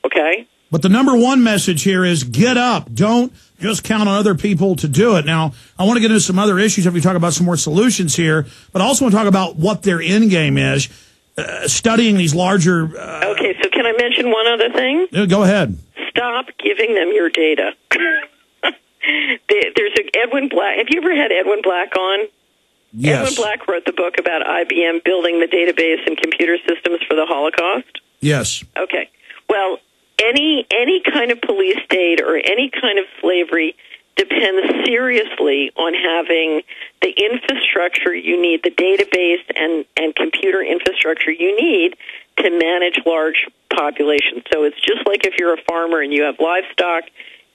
okay? But the number one message here is get up. Don't just count on other people to do it. Now, I want to get into some other issues if we talk about some more solutions here, but I also want to talk about what their end game is, studying these larger... okay, so can I mention one other thing? Go ahead. Stop giving them your data. There's Edwin Black. Have you ever had Edwin Black on? Yes. Edwin Black wrote the book about IBM building the database and computer systems for the Holocaust. Yes. Okay. Well, any kind of police state or any kind of slavery depends seriously on having the infrastructure you need, the database and computer infrastructure you need to manage large populations. So it's just like if you're a farmer and you have livestock,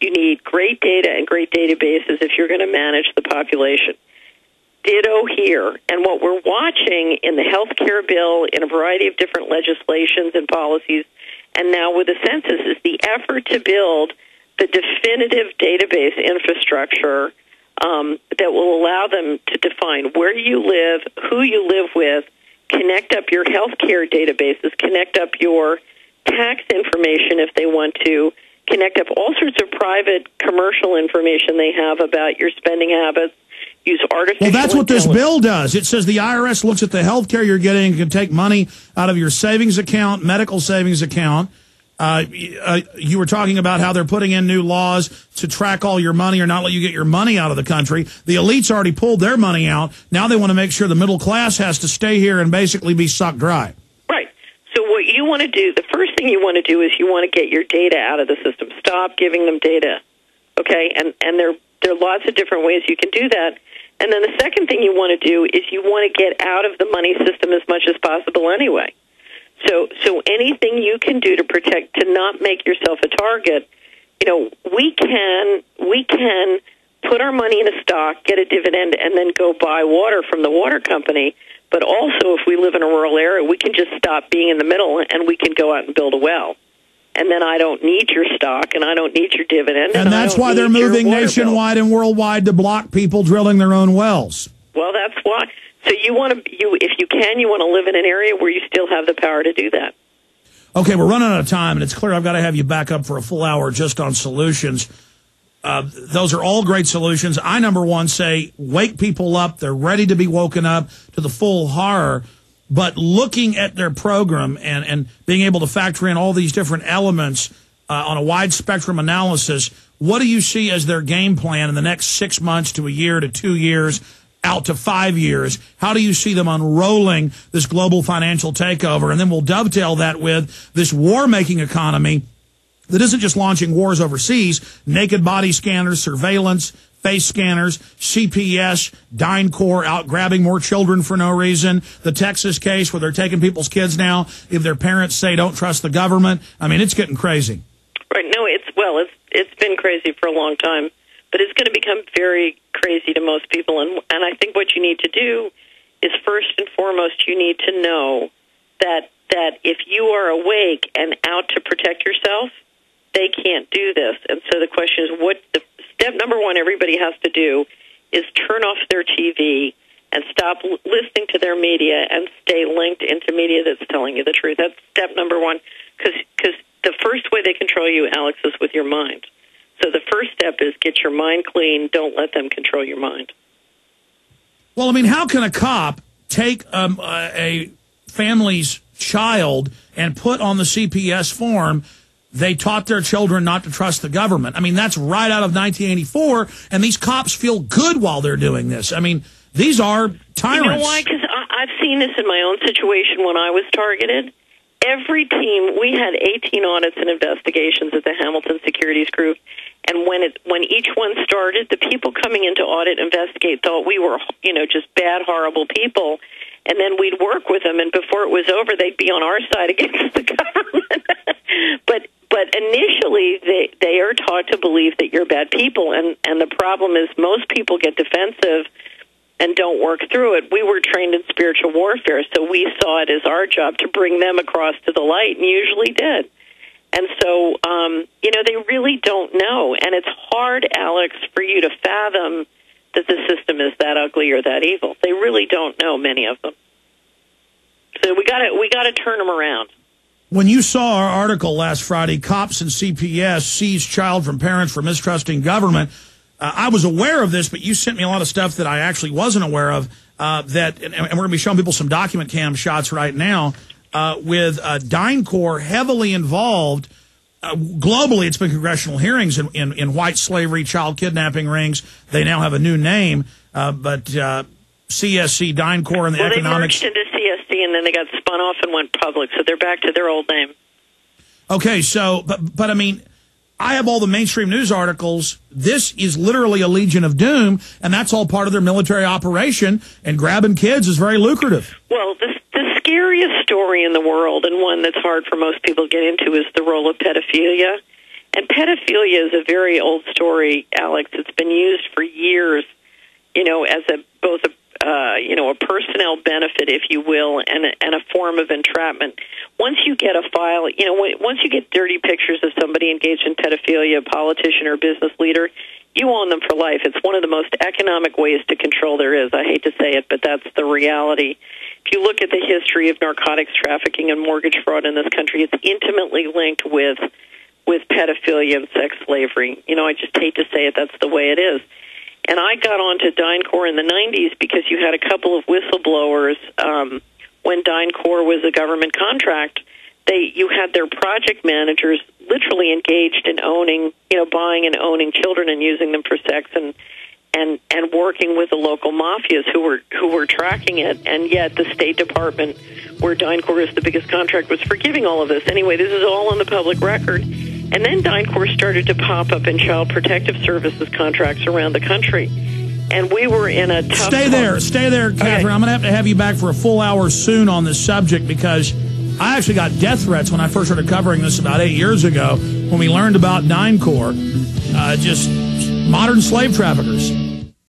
you need great data and great databases if you're going to manage the population. Ditto here. And what we're watching in the health care bill, in a variety of different legislations and policies, and now with the census, is the effort to build the definitive database infrastructure that will allow them to define where you live, who you live with, connect up your health care databases, connect up your tax information if they want to, connect up all sorts of private commercial information they have about your spending habits, use artificial Well, that's what this intelligence. bill does. It says the IRS looks at the health care you're getting and can take money out of your savings account, medical savings account. You were talking about how they're putting in new laws to track all your money or not let you get your money out of the country. The elites already pulled their money out. Now they want to make sure the middle class has to stay here and basically be sucked dry. Right. So what you want to do, the first thing you want to do is you want to get your data out of the system. Stop giving them data, okay? And there are lots of different ways you can do that. And then the second thing you want to do is you want to get out of the money system as much as possible anyway. So anything you can do to protect, to not make yourself a target, we can put our money in a stock, get a dividend, and then go buy water from the water company. But also, if we live in a rural area, we can just stop being in the middle, and we can go out and build a well. And then I don't need your stock, and I don't need your dividend. And that's why they're moving nationwide and worldwide to block people drilling their own wells. Well, that's why. So you want to, if you can, you want to live in an area where you still have the power to do that. Okay, we're running out of time, and it's clear I've got to have you back up for a full hour just on solutions. Those are all great solutions. I, number one, say wake people up. They're ready to be woken up to the full horror. But looking at their program and being able to factor in all these different elements on a wide spectrum analysis, what do you see as their game plan in the next 6 months to a year to 2 years, out to 5 years? How do you see them unrolling this global financial takeover? And then we'll dovetail that with this war-making economy that isn't just launching wars overseas, naked body scanners, surveillance, face scanners, CPS, DynCorp out grabbing more children for no reason, the Texas case where they're taking people's kids now if their parents say don't trust the government. I mean, it's getting crazy. Right. No, it's been crazy for a long time, but it's going to become very crazy to most people. And I think what you need to do is first and foremost, you need to know that if you are awake and out to protect yourself, they can't do this. And so the question is, what the step number one everybody has to do is turn off their TV and stop listening to their media and stay linked into media that's telling you the truth. That's step number one, because the first way they control you, Alex, is with your mind. So the first step is get your mind clean. Don't let them control your mind. Well, I mean, how can a cop take a family's child and put on the CPS form they taught their children not to trust the government? I mean, that's right out of 1984, and these cops feel good while they're doing this. I mean, these are tyrants. You know why? Because I've seen this in my own situation when I was targeted. Every team, we had 18 audits and investigations at the Hamilton Securities Group, and when each one started, the people coming in to audit, investigate, thought we were, just bad, horrible people, and then we'd work with them, and before it was over, they'd be on our side against the government. But initially, they are taught to believe that you're bad people, and the problem is most people get defensive and don't work through it. We were trained in spiritual warfare, so we saw it as our job to bring them across to the light, and usually did. And so, they really don't know, and it's hard, Alex, for you to fathom that the system is that ugly or that evil. They really don't know, many of them. So we got to turn them around. When you saw our article last Friday, Cops and CPS Seize Child from Parents for Mistrusting Government, I was aware of this, but you sent me a lot of stuff that I actually wasn't aware of, and we're going to be showing people some document cam shots right now, with DynCorp heavily involved. Globally, it's been congressional hearings in white slavery, child kidnapping rings. They now have a new name, but CSC, DynCorp, and the economics. They merged into CSC, and then they got spun off and went public, so they're back to their old name. Okay, so, but I mean, I have all the mainstream news articles. This is literally a Legion of Doom, and that's all part of their military operation, and grabbing kids is very lucrative. Well, the scariest story in the world, and one that's hard for most people to get into, is the role of pedophilia. And pedophilia is a very old story, Alex. It's been used for years, as both a personnel benefit, if you will, and a form of entrapment. Once you get a file, once you get dirty pictures of somebody engaged in pedophilia, a politician or a business leader, you own them for life. It's one of the most economic ways to control there is. I hate to say it, but that's the reality. If you look at the history of narcotics trafficking and mortgage fraud in this country, it's intimately linked with pedophilia and sex slavery. I just hate to say it, that's the way it is. And I got onto DynCorp in the 90s because you had a couple of whistleblowers when DynCorp was a government contract. You had their project managers literally engaged in buying and owning children and using them for sex and working with the local mafias who were tracking it. And yet the State Department, where DynCorp is the biggest contract, was forgiving all of this. Anyway, this is all on the public record. And then DynCorp started to pop up in Child Protective Services contracts around the country. And we were in a tough... Stay there, Catherine. Okay. I'm going to have you back for a full hour soon on this subject, because I actually got death threats when I first started covering this about 8 years ago, when we learned about DynCorp, just modern slave traffickers.